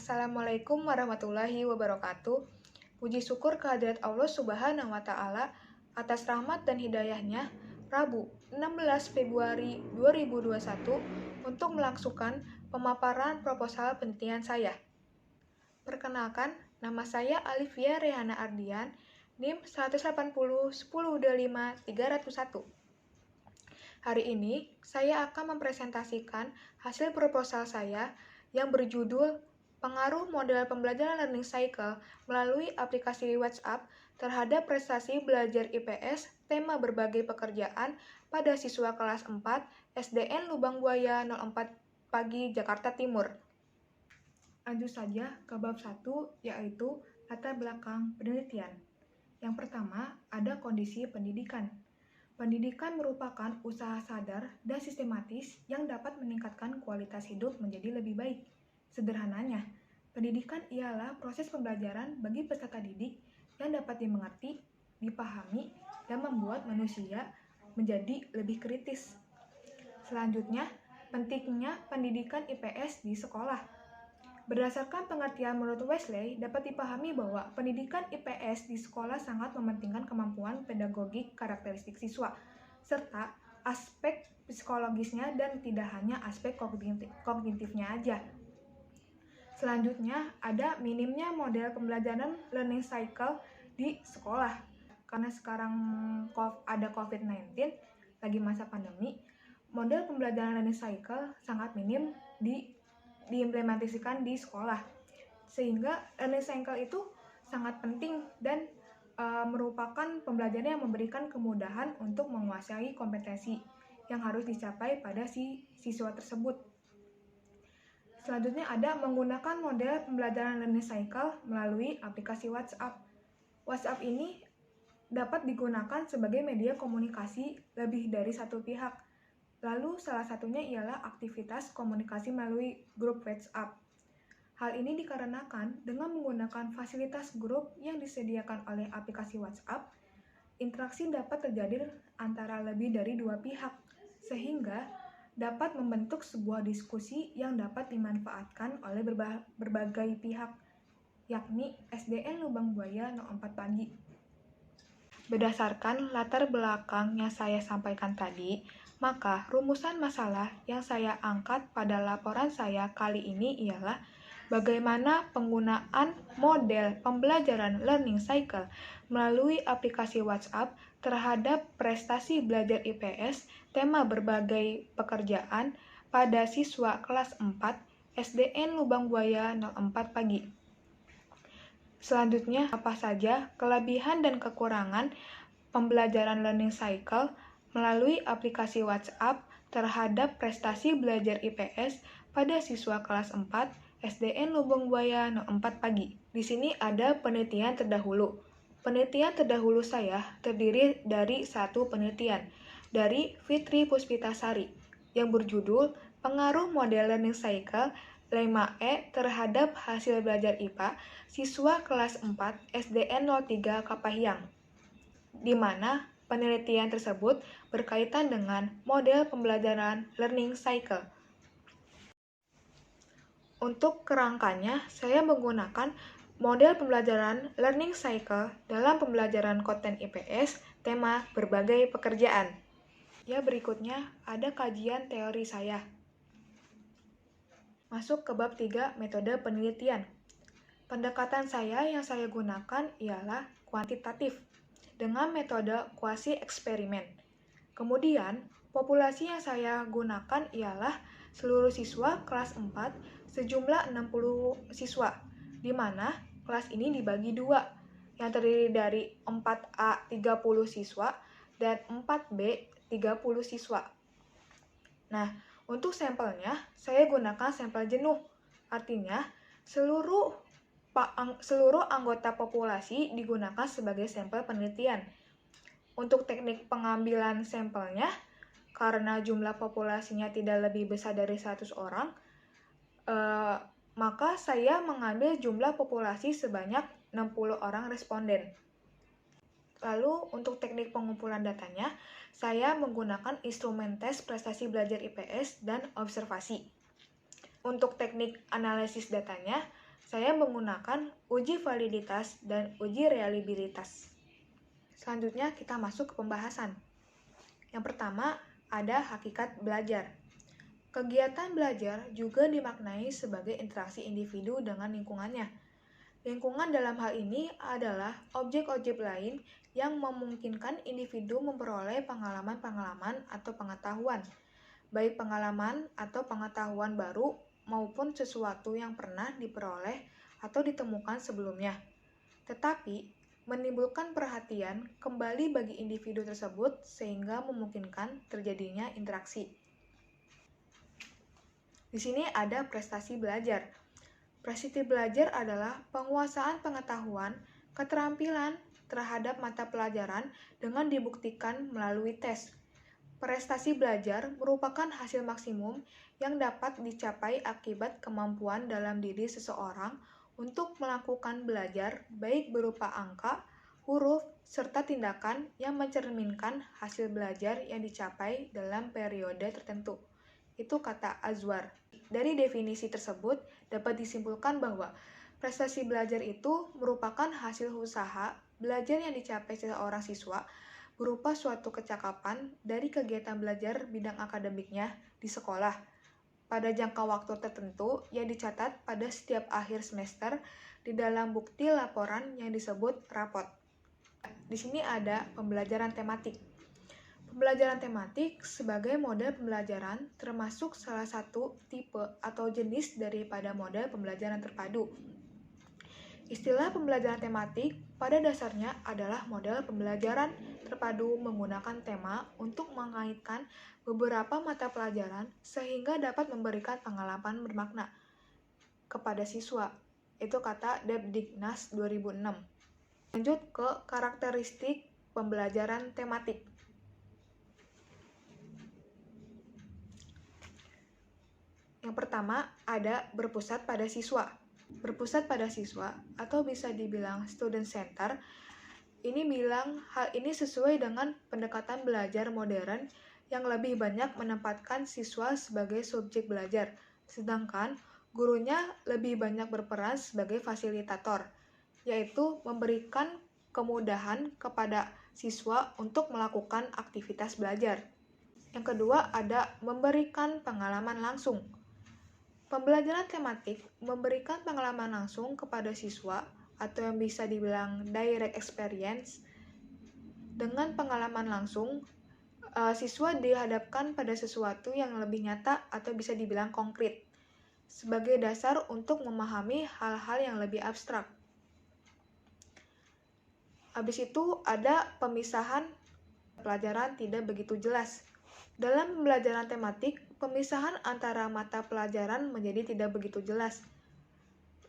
Assalamualaikum warahmatullahi wabarakatuh. Puji syukur kehadirat Allah Subhanahu wa Ta'ala atas rahmat dan hidayahnya. Rabu, 16 Februari 2021 untuk melangsungkan pemaparan proposal penelitian saya. Perkenalkan, nama saya Alivia Rehana Ardian, NIM 180-10-25-301. Hari ini, saya akan mempresentasikan hasil proposal saya yang berjudul Pengaruh Model Pembelajaran Learning Cycle melalui aplikasi WhatsApp terhadap prestasi belajar IPS tema berbagai pekerjaan pada siswa kelas 4 SDN Lubang Buaya 04 Pagi, Jakarta Timur. Lanjut saja ke bab 1, yaitu latar belakang penelitian. Yang pertama, ada kondisi pendidikan. Pendidikan merupakan usaha sadar dan sistematis yang dapat meningkatkan kualitas hidup menjadi lebih baik. Sederhananya, pendidikan ialah proses pembelajaran bagi peserta didik yang dapat dimengerti, dipahami, dan membuat manusia menjadi lebih kritis. Selanjutnya, pentingnya pendidikan IPS di sekolah. Berdasarkan pengertian menurut Wesley, dapat dipahami bahwa pendidikan IPS di sekolah sangat mementingkan kemampuan pedagogik karakteristik siswa, serta aspek psikologisnya dan tidak hanya aspek kognitifnya aja. Selanjutnya, ada minimnya model pembelajaran learning cycle di sekolah. Karena sekarang ada COVID-19, lagi masa pandemi, model pembelajaran learning cycle sangat minim diimplementasikan di sekolah. Sehingga learning cycle itu sangat penting dan merupakan pembelajaran yang memberikan kemudahan untuk menguasai kompetensi yang harus dicapai pada si siswa tersebut. Selanjutnya ada menggunakan model pembelajaran learning cycle melalui aplikasi WhatsApp. WhatsApp ini dapat digunakan sebagai media komunikasi lebih dari satu pihak. Lalu salah satunya ialah aktivitas komunikasi melalui grup WhatsApp. Hal ini dikarenakan dengan menggunakan fasilitas grup yang disediakan oleh aplikasi WhatsApp, interaksi dapat terjadi antara lebih dari dua pihak, sehingga dapat membentuk sebuah diskusi yang dapat dimanfaatkan oleh berbagai pihak, yakni SDN Lubang Buaya 04 Pagi. Berdasarkan latar belakang yang saya sampaikan tadi, maka rumusan masalah yang saya angkat pada laporan saya kali ini ialah bagaimana penggunaan model pembelajaran learning cycle melalui aplikasi WhatsApp terhadap prestasi belajar IPS tema berbagai pekerjaan pada siswa kelas 4 SDN Lubang Buaya 04 Pagi. Selanjutnya, apa saja kelebihan dan kekurangan pembelajaran learning cycle melalui aplikasi WhatsApp terhadap prestasi belajar IPS pada siswa kelas 4 SDN Lubang Buaya 04 Pagi. Di sini ada penelitian terdahulu. Penelitian terdahulu saya terdiri dari satu penelitian dari Fitri Puspitasari yang berjudul Pengaruh Model Learning Cycle 5E terhadap hasil belajar IPA siswa kelas 4 SDN 03 Kapahiang, di mana penelitian tersebut berkaitan dengan model pembelajaran learning cycle. Untuk kerangkanya, saya menggunakan model pembelajaran learning cycle dalam pembelajaran konten IPS tema berbagai pekerjaan. Ya, berikutnya ada kajian teori saya. Masuk ke bab 3, metode penelitian. Pendekatan saya yang saya gunakan ialah kuantitatif dengan metode kuasi eksperimen. Kemudian, populasi yang saya gunakan ialah seluruh siswa kelas 4 sejumlah 60 siswa, di mana kelas ini dibagi dua, yang terdiri dari 4A 30 siswa dan 4B 30 siswa. Nah, untuk sampelnya, saya gunakan sampel jenuh, artinya seluruh anggota populasi digunakan sebagai sampel penelitian. Untuk teknik pengambilan sampelnya, karena jumlah populasinya tidak lebih besar dari 100 orang, maka saya mengambil jumlah populasi sebanyak 60 orang responden. Lalu untuk teknik pengumpulan datanya, saya menggunakan instrumen tes prestasi belajar IPS dan observasi. Untuk teknik analisis datanya, Saya menggunakan uji validitas dan uji reliabilitas. Selanjutnya kita masuk ke pembahasan. Yang pertama, ada hakikat belajar. Kegiatan belajar juga dimaknai sebagai interaksi individu dengan lingkungannya. Lingkungan dalam hal ini adalah objek-objek lain yang memungkinkan individu memperoleh pengalaman-pengalaman atau pengetahuan, baik pengalaman atau pengetahuan baru maupun sesuatu yang pernah diperoleh atau ditemukan sebelumnya. Tetapi, menimbulkan perhatian kembali bagi individu tersebut sehingga memungkinkan terjadinya interaksi. Di sini ada prestasi belajar. Prestasi belajar adalah penguasaan pengetahuan, keterampilan terhadap mata pelajaran dengan dibuktikan melalui tes. Prestasi belajar merupakan hasil maksimum yang dapat dicapai akibat kemampuan dalam diri seseorang untuk melakukan belajar baik berupa angka, huruf, serta tindakan yang mencerminkan hasil belajar yang dicapai dalam periode tertentu. Itu kata Azwar. Dari definisi tersebut dapat disimpulkan bahwa prestasi belajar itu merupakan hasil usaha belajar yang dicapai seorang siswa berupa suatu kecakapan dari kegiatan belajar bidang akademiknya di sekolah pada jangka waktu tertentu yang dicatat pada setiap akhir semester di dalam bukti laporan yang disebut rapot. Di sini ada pembelajaran tematik. Pembelajaran tematik sebagai model pembelajaran termasuk salah satu tipe atau jenis daripada model pembelajaran terpadu. Istilah pembelajaran tematik pada dasarnya adalah model pembelajaran terpadu menggunakan tema untuk mengaitkan beberapa mata pelajaran sehingga dapat memberikan pengalaman bermakna kepada siswa. Itu kata Debdiknas 2006. Lanjut ke karakteristik pembelajaran tematik. Yang pertama, ada berpusat pada siswa. Berpusat pada siswa, atau bisa dibilang student center, ini bilang hal ini sesuai dengan pendekatan belajar modern yang lebih banyak menempatkan siswa sebagai subjek belajar, sedangkan gurunya lebih banyak berperan sebagai fasilitator, yaitu memberikan kemudahan kepada siswa untuk melakukan aktivitas belajar. Yang kedua, ada memberikan pengalaman langsung. Pembelajaran tematik memberikan pengalaman langsung kepada siswa atau yang bisa dibilang direct experience. Dengan pengalaman langsung, siswa dihadapkan pada sesuatu yang lebih nyata atau bisa dibilang konkret sebagai dasar untuk memahami hal-hal yang lebih abstrak. Habis itu ada pemisahan pelajaran tidak begitu jelas. Dalam pembelajaran tematik, pemisahan antara mata pelajaran menjadi tidak begitu jelas.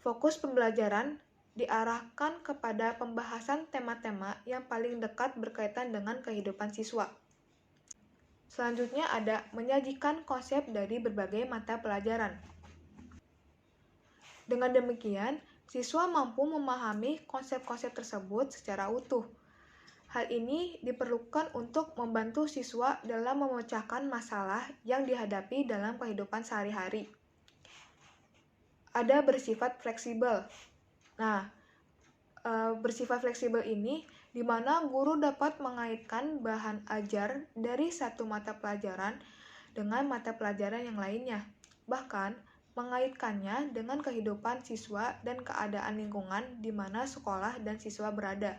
Fokus pembelajaran diarahkan kepada pembahasan tema-tema yang paling dekat berkaitan dengan kehidupan siswa. Selanjutnya ada menyajikan konsep dari berbagai mata pelajaran. Dengan demikian, siswa mampu memahami konsep-konsep tersebut secara utuh. Hal ini diperlukan untuk membantu siswa dalam memecahkan masalah yang dihadapi dalam kehidupan sehari-hari. Ada bersifat fleksibel. Nah, bersifat fleksibel ini di mana guru dapat mengaitkan bahan ajar dari satu mata pelajaran dengan mata pelajaran yang lainnya. Bahkan, mengaitkannya dengan kehidupan siswa dan keadaan lingkungan di mana sekolah dan siswa berada.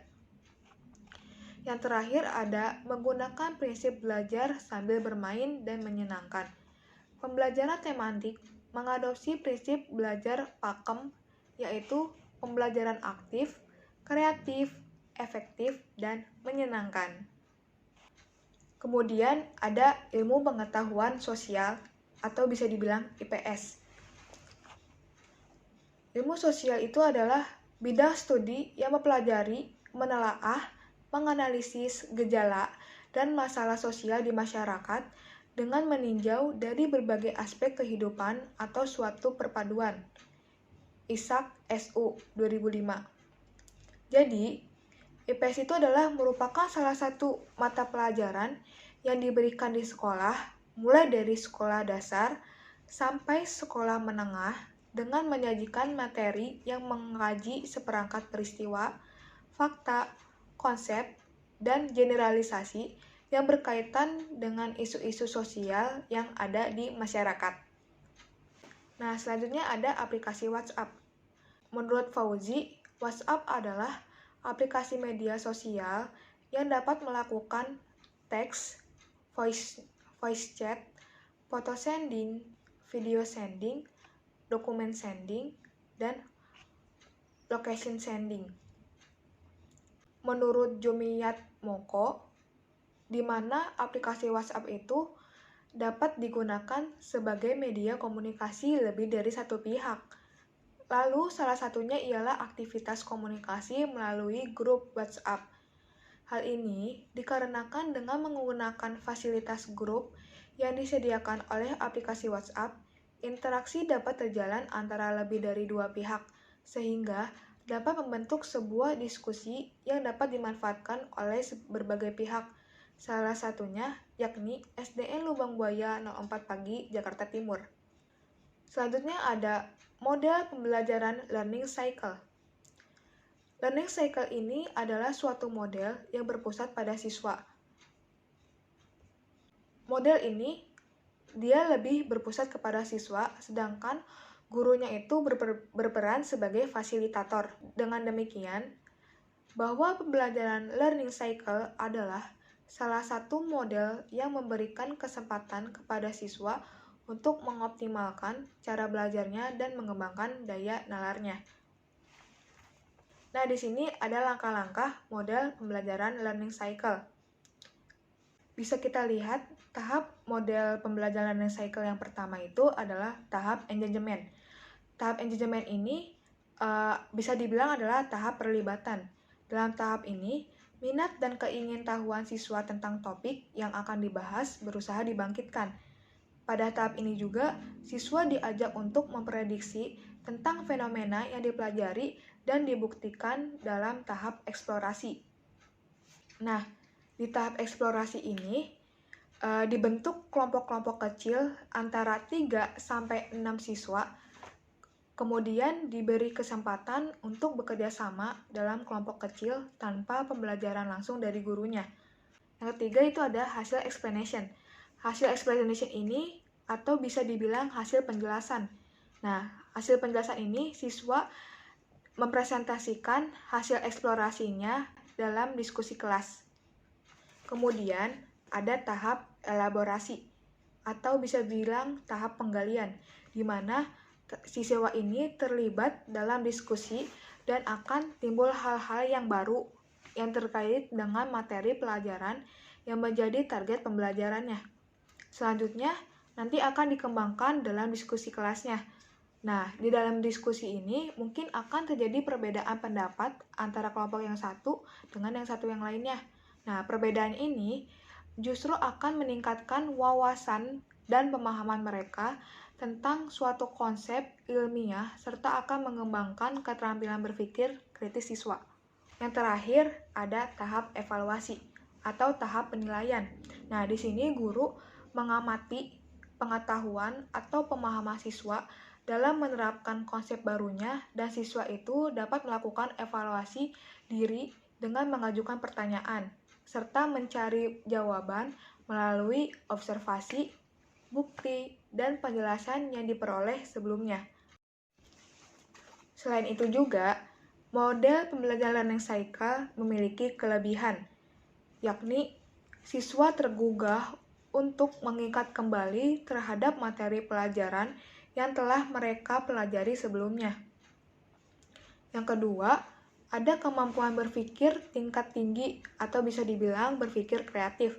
Yang terakhir ada menggunakan prinsip belajar sambil bermain dan menyenangkan. Pembelajaran tematik mengadopsi prinsip belajar pakem, yaitu pembelajaran aktif, kreatif, efektif, dan menyenangkan. Kemudian ada ilmu pengetahuan sosial atau bisa dibilang IPS. Ilmu sosial itu adalah bidang studi yang mempelajari, menelaah, menganalisis gejala dan masalah sosial di masyarakat dengan meninjau dari berbagai aspek kehidupan atau suatu perpaduan. Isaac S.U. 2005. Jadi, IPS itu adalah merupakan salah satu mata pelajaran yang diberikan di sekolah, mulai dari sekolah dasar sampai sekolah menengah dengan menyajikan materi yang mengkaji seperangkat peristiwa, fakta, konsep, dan generalisasi yang berkaitan dengan isu-isu sosial yang ada di masyarakat. Nah, selanjutnya ada aplikasi WhatsApp. Menurut Fauzi, WhatsApp adalah aplikasi media sosial yang dapat melakukan teks, voice chat, foto sending, video sending, dokumen sending, dan location sending. Menurut Jumiyat Moko, di mana aplikasi WhatsApp itu dapat digunakan sebagai media komunikasi lebih dari satu pihak. Lalu salah satunya ialah aktivitas komunikasi melalui grup WhatsApp. Hal ini dikarenakan dengan menggunakan fasilitas grup yang disediakan oleh aplikasi WhatsApp, interaksi dapat terjalan antara lebih dari dua pihak, sehingga dapat membentuk sebuah diskusi yang dapat dimanfaatkan oleh berbagai pihak. Salah satunya yakni SDN Lubang Buaya 04 Pagi, Jakarta Timur. Selanjutnya ada model pembelajaran learning cycle. Learning cycle ini adalah suatu model yang berpusat pada siswa. Model ini dia lebih berpusat kepada siswa, sedangkan gurunya itu berperan sebagai fasilitator. Dengan demikian, bahwa pembelajaran learning cycle adalah salah satu model yang memberikan kesempatan kepada siswa untuk mengoptimalkan cara belajarnya dan mengembangkan daya nalarnya. Nah, di sini ada langkah-langkah model pembelajaran learning cycle. Bisa kita lihat, tahap model pembelajaran learning cycle yang pertama itu adalah tahap engagement. Tahap engagement ini bisa dibilang adalah tahap perlibatan. Dalam tahap ini, minat dan keingintahuan siswa tentang topik yang akan dibahas berusaha dibangkitkan. Pada tahap ini juga, siswa diajak untuk memprediksi tentang fenomena yang dipelajari dan dibuktikan dalam tahap eksplorasi. Nah, di tahap eksplorasi ini, dibentuk kelompok-kelompok kecil antara 3-6 siswa, kemudian diberi kesempatan untuk bekerja sama dalam kelompok kecil tanpa pembelajaran langsung dari gurunya. Yang ketiga itu ada hasil explanation. Hasil explanation ini atau bisa dibilang hasil penjelasan. Nah, hasil penjelasan ini siswa mempresentasikan hasil eksplorasinya dalam diskusi kelas. Kemudian ada tahap elaborasi atau bisa dibilang tahap penggalian, di mana siswa ini terlibat dalam diskusi dan akan timbul hal-hal yang baru yang terkait dengan materi pelajaran yang menjadi target pembelajarannya. Selanjutnya, nanti akan dikembangkan dalam diskusi kelasnya. Nah, di dalam diskusi ini mungkin akan terjadi perbedaan pendapat antara kelompok yang satu dengan yang satu yang lainnya. Nah, perbedaan ini justru akan meningkatkan wawasan dan pemahaman mereka tentang suatu konsep ilmiah serta akan mengembangkan keterampilan berpikir kritis siswa. Yang terakhir ada tahap evaluasi atau tahap penilaian. Nah, di sini guru mengamati pengetahuan atau pemahaman siswa dalam menerapkan konsep barunya dan siswa itu dapat melakukan evaluasi diri dengan mengajukan pertanyaan serta mencari jawaban melalui observasi, bukti, dan penjelasan yang diperoleh sebelumnya. Selain itu juga, model pembelajaran learning cycle memiliki kelebihan, yakni siswa tergugah untuk mengikat kembali terhadap materi pelajaran yang telah mereka pelajari sebelumnya. Yang kedua, ada kemampuan berpikir tingkat tinggi atau bisa dibilang berpikir kreatif.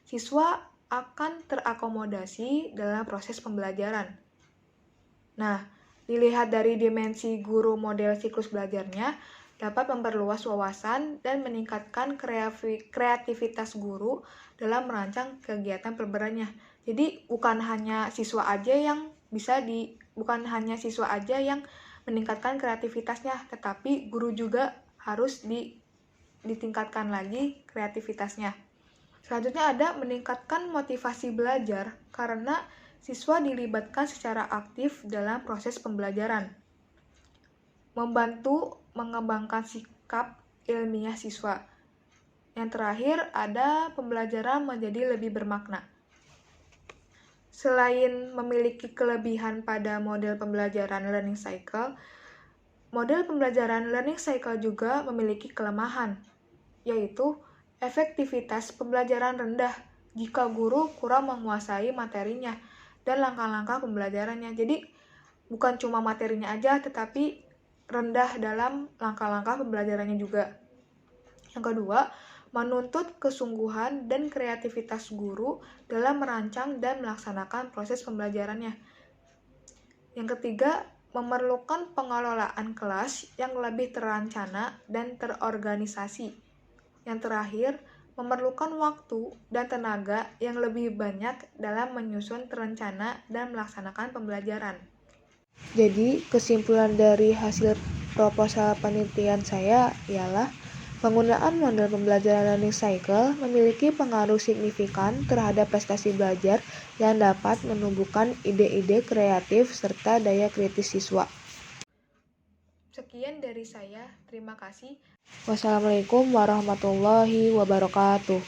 Siswa akan terakomodasi dalam proses pembelajaran. Nah, dilihat dari dimensi guru model siklus belajarnya, dapat memperluas wawasan dan meningkatkan kreativitas guru dalam merancang kegiatan pelajarannya. Jadi bukan hanya siswa aja yang meningkatkan kreativitasnya, tetapi guru juga harus ditingkatkan lagi kreativitasnya. Selanjutnya ada meningkatkan motivasi belajar karena siswa dilibatkan secara aktif dalam proses pembelajaran, membantu mengembangkan sikap ilmiah siswa. Yang terakhir, ada pembelajaran menjadi lebih bermakna. Selain memiliki kelebihan pada model pembelajaran learning cycle, model pembelajaran learning cycle juga memiliki kelemahan, yaitu efektivitas pembelajaran rendah jika guru kurang menguasai materinya dan langkah-langkah pembelajarannya. Jadi, bukan cuma materinya aja, tetapi rendah dalam langkah-langkah pembelajarannya juga. Yang kedua, menuntut kesungguhan dan kreativitas guru dalam merancang dan melaksanakan proses pembelajarannya. Yang ketiga, memerlukan pengelolaan kelas yang lebih terancana dan terorganisasi. Yang terakhir, memerlukan waktu dan tenaga yang lebih banyak dalam menyusun terencana dan melaksanakan pembelajaran. Jadi, kesimpulan dari hasil proposal penelitian saya ialah penggunaan model pembelajaran learning cycle memiliki pengaruh signifikan terhadap prestasi belajar yang dapat menumbuhkan ide-ide kreatif serta daya kritis siswa. Sekian dari saya, terima kasih. Wassalamualaikum warahmatullahi wabarakatuh.